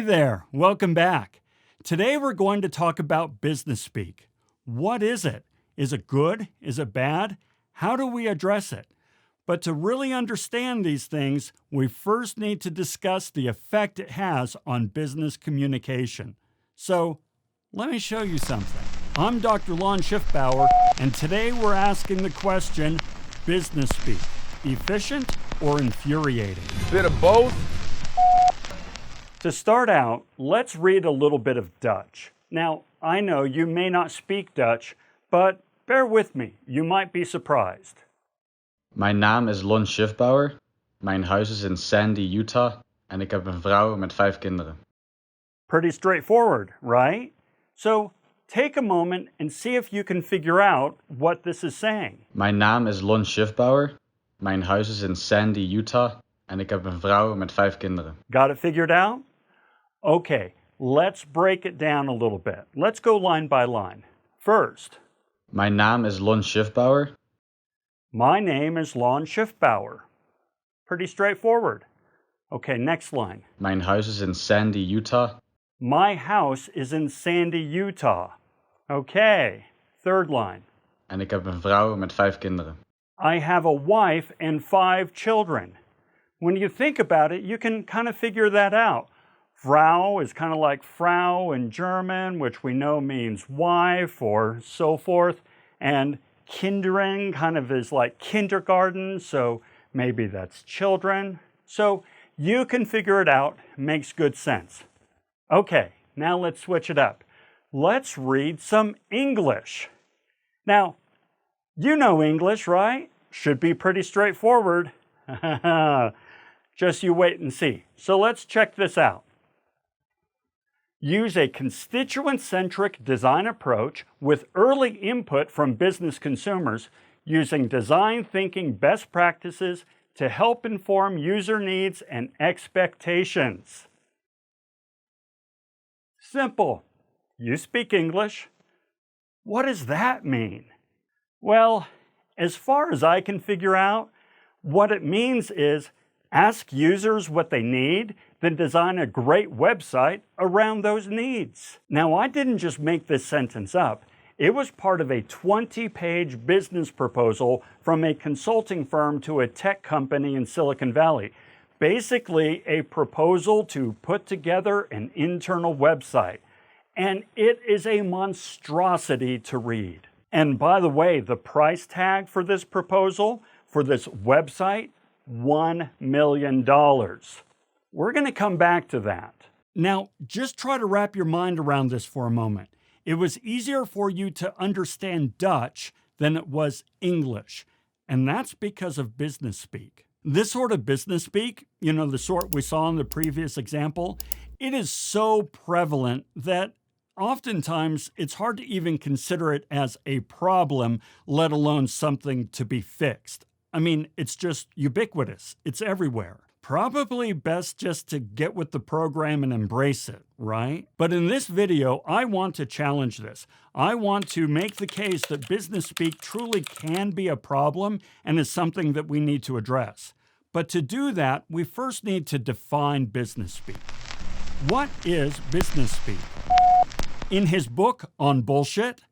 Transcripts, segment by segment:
there, welcome back. Today we're going to talk about business speak. What is it? Is it good? Is it bad? How do we address it? But to really understand these things, we first need to discuss the effect it has on business communication. So, let me show you something. I'm Dr. Lon Schiffbauer, and today we're asking the question, business speak, efficient or infuriating? Bit of both. To start out, let's read a little bit of Dutch. Now, I know you may not speak Dutch, but bear with me, you might be surprised. Mijn naam is Lon Schiffbauer. Mijn huis is in Sandy, Utah. En ik heb een vrouw met 5 kinderen. Pretty straightforward, right? So, take a moment and see if you can figure out what this is saying. Mijn naam is Lon Schiffbauer. Mijn huis is in Sandy, Utah. En ik heb een vrouw met 5 kinderen. Got it figured out? Okay, let's break it down a little bit. Let's go line by line. First, Mijn naam is Lon Schiffbauer. my name is Lon Schiffbauer. Pretty straightforward. Okay, next line. Mijn huis is in Sandy, Utah. My house is in Sandy, Utah. Okay, third line. En ik heb een vrouw met 5 kinderen. I have a wife and 5 children. When you think about it, you can kind of figure that out. Frau is kind of like Frau in German, which we know means wife or so forth. And Kinderen kind of is like kindergarten, so maybe that's children. So you can figure it out. Makes good sense. Okay, now let's switch it up. Let's read some English. Now, you know English, right? Should be pretty straightforward. Just you wait and see. So let's check this out. Use a constituent-centric design approach with early input from business consumers using design thinking best practices to help inform user needs and expectations. Simple. You speak English. What does that mean? Well, as far as I can figure out, what it means is ask users what they need, then design a great website around those needs. Now, I didn't just make this sentence up. It was part of a 20-page business proposal from a consulting firm to a tech company in Silicon Valley. Basically, a proposal to put together an internal website. And it is a monstrosity to read. And by the way, the price tag for this proposal, for this website, $1 million. We're going to come back to that. Now, just try to wrap your mind around this for a moment. It was easier for you to understand Dutch than it was English, and that's because of business speak. This sort of business speak, the sort we saw in the previous example, it is so prevalent that oftentimes it's hard to even consider it as a problem, let alone something to be fixed. I mean, it's just ubiquitous. It's everywhere. Probably best just to get with the program and embrace it, right? But in this video, I want to challenge this. I want to make the case that business speak truly can be a problem and is something that we need to address. But to do that, we first need to define business speak. What is business speak? In his book on bullshit,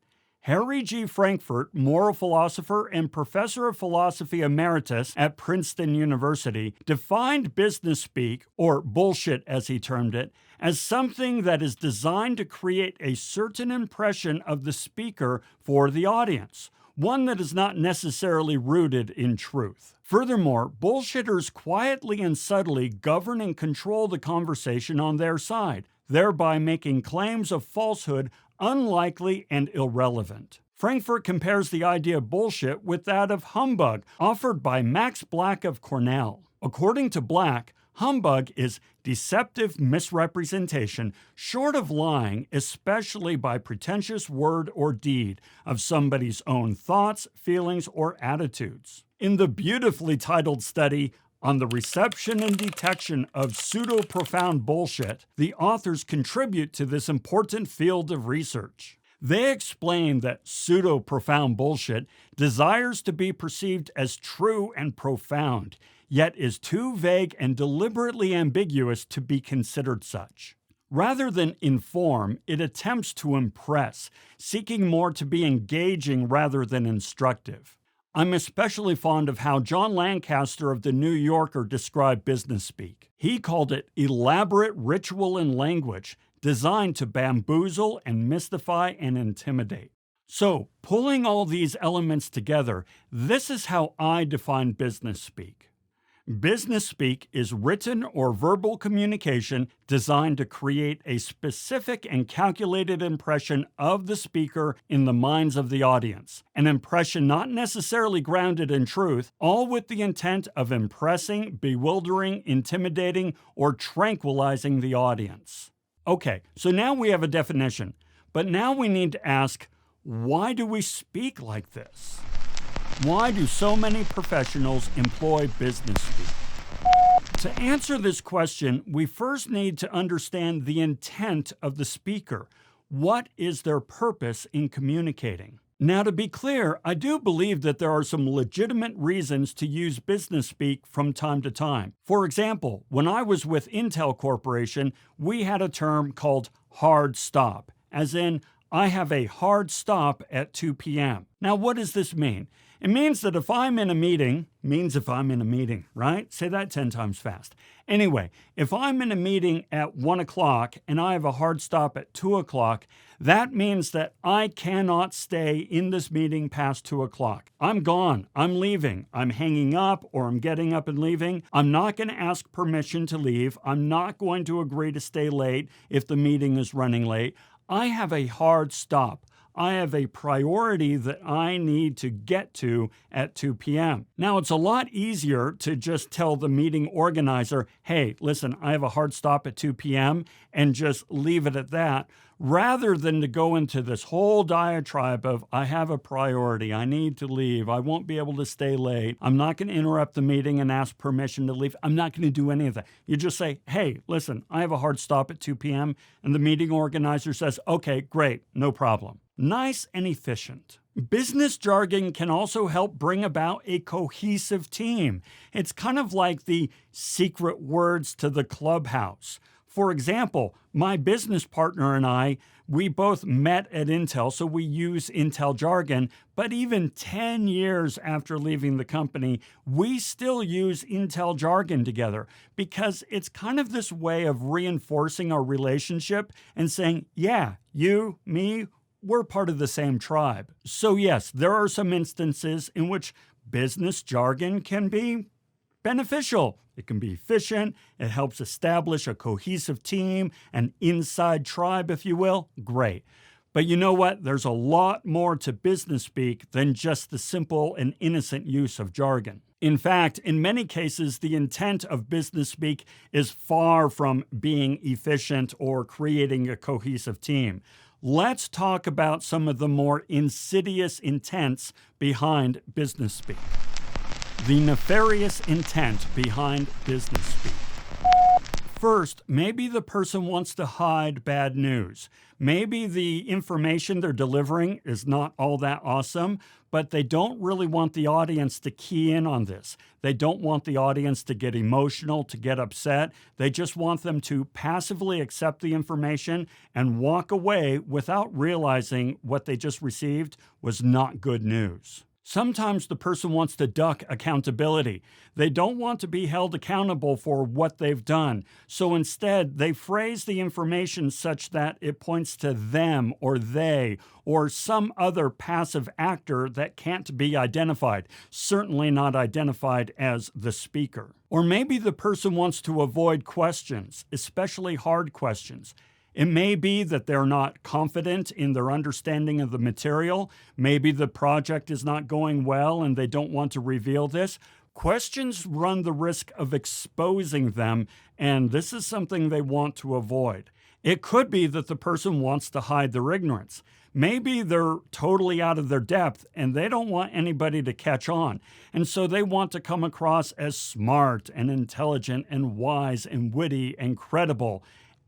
Harry G. Frankfurt, moral philosopher and professor of philosophy emeritus at Princeton University, defined business speak, or bullshit as he termed it, as something that is designed to create a certain impression of the speaker for the audience, one that is not necessarily rooted in truth. Furthermore, bullshitters quietly and subtly govern and control the conversation on their side, thereby making claims of falsehood unlikely and irrelevant. Frankfurt compares the idea of bullshit with that of humbug, offered by Max Black of Cornell. According to Black, humbug is deceptive misrepresentation, short of lying, especially by pretentious word or deed, of somebody's own thoughts, feelings, or attitudes. In the beautifully titled study, On the Reception and Detection of Pseudo-Profound Bullshit, the authors contribute to this important field of research. They explain that pseudo-profound bullshit desires to be perceived as true and profound, yet is too vague and deliberately ambiguous to be considered such. Rather than inform, it attempts to impress, seeking more to be engaging rather than instructive. I'm especially fond of how John Lancaster of The New Yorker described business speak. He called it elaborate ritual in language, designed to bamboozle and mystify and intimidate. So, pulling all these elements together, this is how I define business speak. Business speak is written or verbal communication designed to create a specific and calculated impression of the speaker in the minds of the audience. An impression not necessarily grounded in truth, all with the intent of impressing, bewildering, intimidating, or tranquilizing the audience. Okay, so now we have a definition, but now we need to ask, why do we speak like this? Why do so many professionals employ business speak? To answer this question, we first need to understand the intent of the speaker. What is their purpose in communicating? Now, to be clear, I do believe that there are some legitimate reasons to use business speak from time to time. For example, when I was with Intel Corporation, we had a term called hard stop, as in, I have a hard stop at 2 p.m. Now, what does this mean? It means that if I'm in a meeting, right? Say that 10 times fast. Anyway, if I'm in a meeting at 1 o'clock and I have a hard stop at 2 o'clock, that means that I cannot stay in this meeting past 2 o'clock. I'm gone. I'm leaving. I'm hanging up or I'm getting up and leaving. I'm not going to ask permission to leave. I'm not going to agree to stay late if the meeting is running late. I have a hard stop. I have a priority that I need to get to at 2 p.m. Now, it's a lot easier to just tell the meeting organizer, hey, listen, I have a hard stop at 2 p.m. and just leave it at that, rather than to go into this whole diatribe of, I have a priority, I need to leave, I won't be able to stay late, I'm not going to interrupt the meeting and ask permission to leave, I'm not going to do any of that. You just say, hey, listen, I have a hard stop at 2 p.m. and the meeting organizer says, okay, great, no problem. Nice and efficient. Business jargon can also help bring about a cohesive team. It's kind of like the secret words to the clubhouse. For example, my business partner and I, we both met at Intel, so we use Intel jargon, but even 10 years after leaving the company, we still use Intel jargon together because it's kind of this way of reinforcing our relationship and saying, yeah, you, me, we're part of the same tribe. So yes, there are some instances in which business jargon can be beneficial. It can be efficient. It helps establish a cohesive team, an inside tribe, if you will. Great. But you know what? There's a lot more to business speak than just the simple and innocent use of jargon. In fact, in many cases, the intent of business speak is far from being efficient or creating a cohesive team. Let's talk about some of the more insidious intents behind business speak. The nefarious intent behind business speak. First, maybe the person wants to hide bad news. Maybe the information they're delivering is not all that awesome, but they don't really want the audience to key in on this. They don't want the audience to get emotional, to get upset. They just want them to passively accept the information and walk away without realizing what they just received was not good news. Sometimes the person wants to duck accountability. They don't want to be held accountable for what they've done. So instead, they phrase the information such that it points to them or they or some other passive actor that can't be identified, certainly not identified as the speaker. Or maybe the person wants to avoid questions, especially hard questions. It may be that they're not confident in their understanding of the material. Maybe the project is not going well and they don't want to reveal this. Questions run the risk of exposing them, and this is something they want to avoid. It could be that the person wants to hide their ignorance. Maybe they're totally out of their depth and they don't want anybody to catch on. And so they want to come across as smart and intelligent and wise and witty and credible.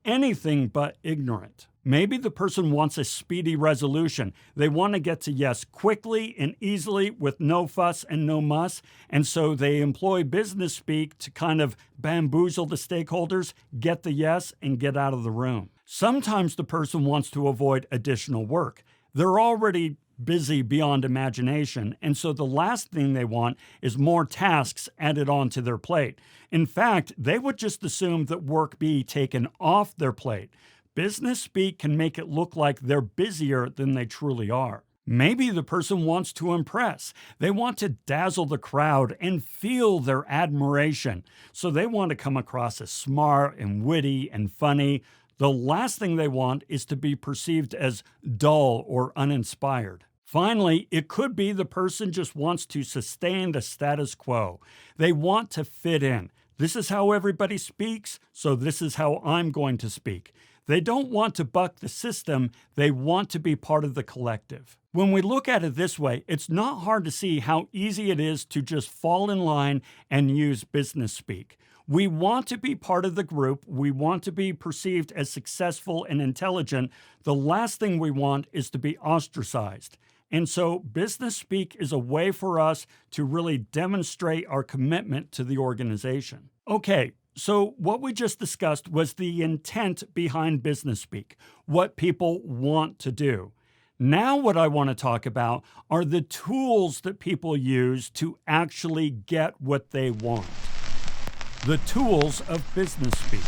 Anything but ignorant. Maybe the person wants a speedy resolution. They want to get to yes quickly and easily with no fuss and no muss, and so they employ business speak to kind of bamboozle the stakeholders, get the yes, and get out of the room. Sometimes the person wants to avoid additional work. They're already busy beyond imagination, and so the last thing they want is more tasks added onto their plate. In fact, they would just assume that work be taken off their plate. Business speak can make it look like they're busier than they truly are. Maybe the person wants to impress. They want to dazzle the crowd and feel their admiration. So they want to come across as smart and witty and funny. The last thing they want is to be perceived as dull or uninspired. Finally, it could be the person just wants to sustain the status quo. They want to fit in. This is how everybody speaks, so this is how I'm going to speak. They don't want to buck the system, they want to be part of the collective. When we look at it this way, it's not hard to see how easy it is to just fall in line and use business speak. We want to be part of the group, we want to be perceived as successful and intelligent. The last thing we want is to be ostracized. And so business speak is a way for us to really demonstrate our commitment to the organization. Okay, so what we just discussed was the intent behind business speak, what people want to do. Now what I want to talk about are the tools that people use to actually get what they want. The tools of business speak.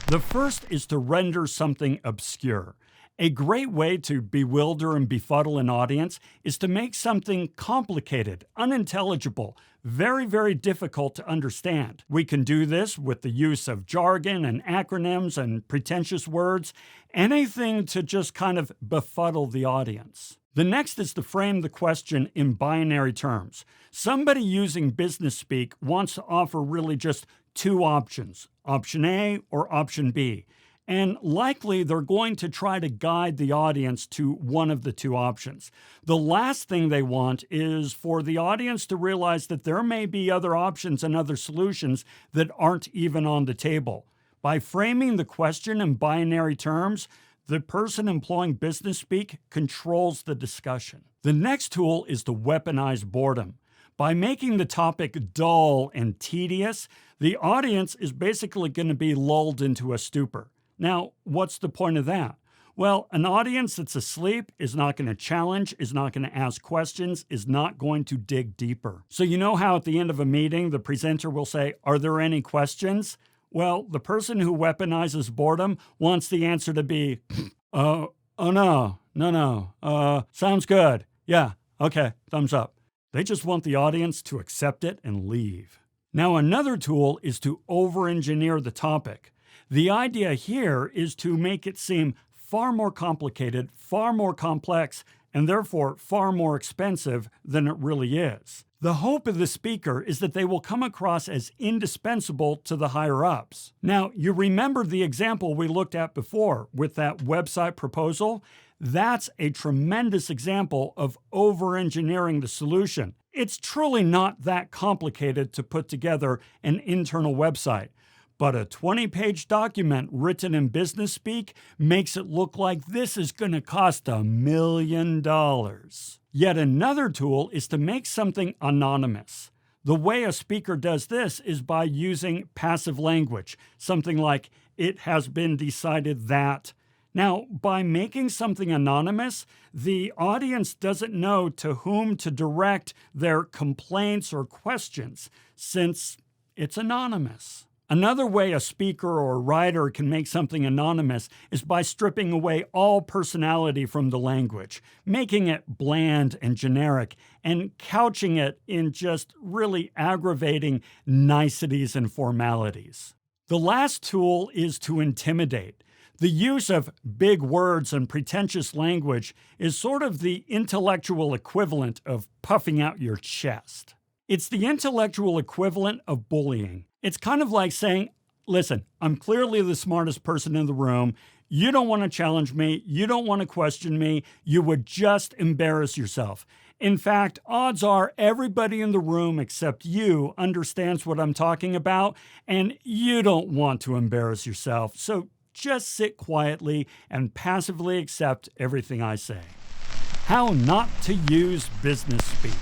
The first is to render something obscure. A great way to bewilder and befuddle an audience is to make something complicated, unintelligible, very, very difficult to understand. We can do this with the use of jargon and acronyms and pretentious words, anything to just kind of befuddle the audience. The next is to frame the question in binary terms. Somebody using business speak wants to offer really just two options, option A or option B. And likely they're going to try to guide the audience to one of the two options. The last thing they want is for the audience to realize that there may be other options and other solutions that aren't even on the table. By framing the question in binary terms, the person employing business speak controls the discussion. The next tool is to weaponize boredom. By making the topic dull and tedious, the audience is basically going to be lulled into a stupor. Now, what's the point of that? Well, an audience that's asleep is not going to challenge, is not going to ask questions, is not going to dig deeper. So you know how at the end of a meeting, the presenter will say, "Are there any questions?" Well, the person who weaponizes boredom wants the answer to be, no, sounds good. Yeah, okay, thumbs up. They just want the audience to accept it and leave. Now, another tool is to over-engineer the topic. The idea here is to make it seem far more complicated, far more complex, and therefore far more expensive than it really is. The hope of the speaker is that they will come across as indispensable to the higher-ups. Now, you remember the example we looked at before with that website proposal? That's a tremendous example of over-engineering the solution. It's truly not that complicated to put together an internal website. But a 20-page document written in business speak makes it look like this is going to cost $1 million. Yet another tool is to make something anonymous. The way a speaker does this is by using passive language, something like, "It has been decided that." Now, by making something anonymous, the audience doesn't know to whom to direct their complaints or questions, since it's anonymous. Another way a speaker or a writer can make something anonymous is by stripping away all personality from the language, making it bland and generic, and couching it in just really aggravating niceties and formalities. The last tool is to intimidate. The use of big words and pretentious language is sort of the intellectual equivalent of puffing out your chest. It's the intellectual equivalent of bullying. It's kind of like saying, "Listen, I'm clearly the smartest person in the room. You don't want to challenge me. You don't want to question me. You would just embarrass yourself. In fact, odds are everybody in the room except you understands what I'm talking about, and you don't want to embarrass yourself. So just sit quietly and passively accept everything I say. How not to use business speak.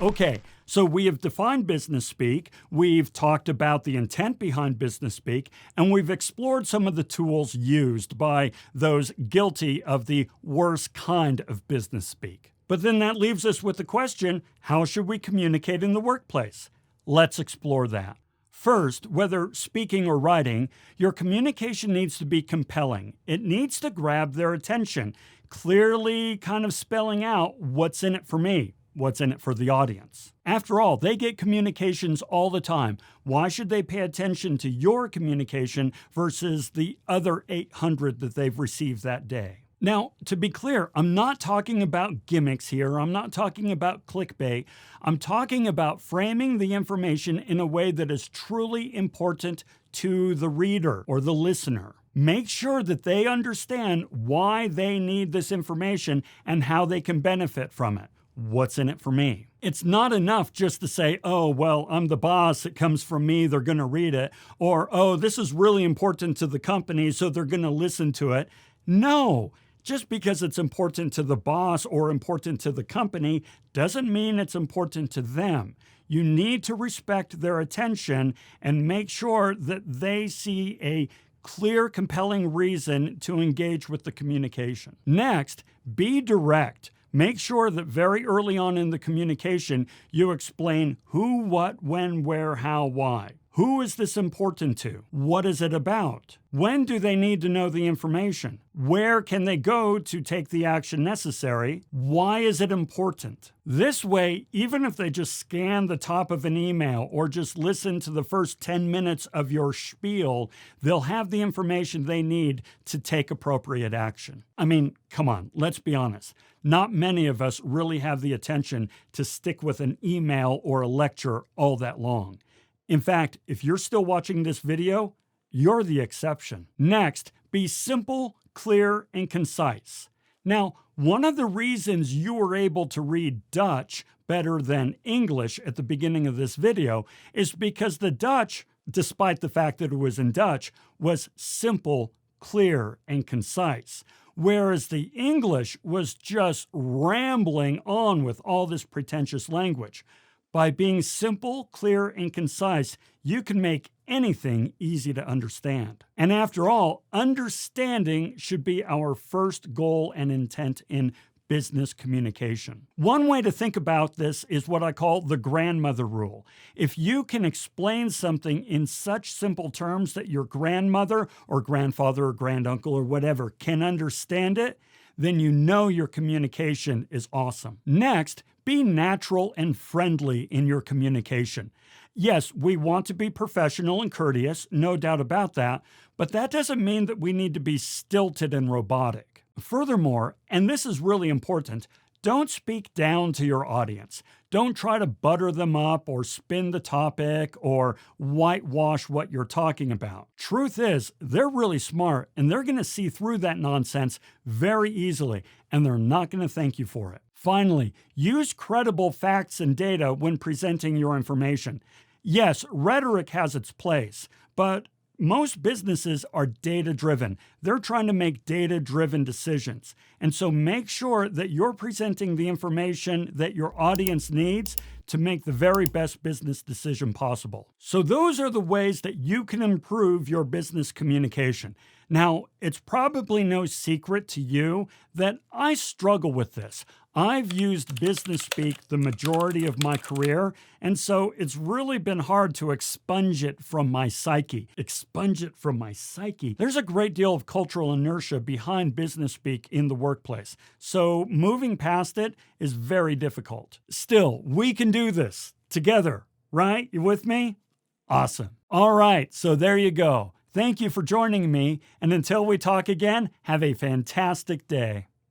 Okay, so we have defined business speak, we've talked about the intent behind business speak, and we've explored some of the tools used by those guilty of the worst kind of business speak. But then that leaves us with the question, how should we communicate in the workplace? Let's explore that. First, whether speaking or writing, your communication needs to be compelling. It needs to grab their attention, clearly kind of spelling out what's in it for me, what's in it for the audience. After all, they get communications all the time. Why should they pay attention to your communication versus the other 800 that they've received that day? Now, to be clear, I'm not talking about gimmicks here. I'm not talking about clickbait. I'm talking about framing the information in a way that is truly important to the reader or the listener. Make sure that they understand why they need this information and how they can benefit from it. What's in it for me? It's not enough just to say, oh, well, I'm the boss, it comes from me, they're going to read it. Or, oh, this is really important to the company, so they're going to listen to it. No. Just because it's important to the boss or important to the company doesn't mean it's important to them. You need to respect their attention and make sure that they see a clear, compelling reason to engage with the communication. Next, be direct. Make sure that very early on in the communication, you explain who, what, when, where, how, why. Who is this important to? What is it about? When do they need to know the information? Where can they go to take the action necessary? Why is it important? This way, even if they just scan the top of an email or just listen to the first 10 minutes of your spiel, they'll have the information they need to take appropriate action. I mean, come on, let's be honest. Not many of us really have the attention to stick with an email or a lecture all that long. In fact, if you're still watching this video, you're the exception. Next, be simple, clear, and concise. Now, one of the reasons you were able to read Dutch better than English at the beginning of this video is because the Dutch, despite the fact that it was in Dutch, was simple, clear, and concise. Whereas the English was just rambling on with all this pretentious language. By being simple, clear, and concise, you can make anything easy to understand. And after all, understanding should be our first goal and intent in business communication. One way to think about this is what I call the grandmother rule. If you can explain something in such simple terms that your grandmother or grandfather or granduncle or whatever can understand it, then you know your communication is awesome. Next, be natural and friendly in your communication. Yes, we want to be professional and courteous, no doubt about that, but that doesn't mean that we need to be stilted and robotic. Furthermore, and this is really important, don't speak down to your audience. Don't try to butter them up or spin the topic or whitewash what you're talking about. Truth is, they're really smart and they're going to see through that nonsense very easily, and they're not going to thank you for it. Finally, use credible facts and data when presenting your information. Yes, rhetoric has its place, but most businesses are data-driven. They're trying to make data-driven decisions. And so make sure that you're presenting the information that your audience needs to make the very best business decision possible. So those are the ways that you can improve your business communication. Now, it's probably no secret to you that I struggle with this. I've used business speak the majority of my career, and so it's really been hard to expunge it from my psyche. Expunge it from my psyche. There's a great deal of cultural inertia behind business speak in the workplace, so moving past it is very difficult. Still, we can do this together, right? You with me? Awesome. All right, so there you go. Thank you for joining me, and until we talk again, have a fantastic day.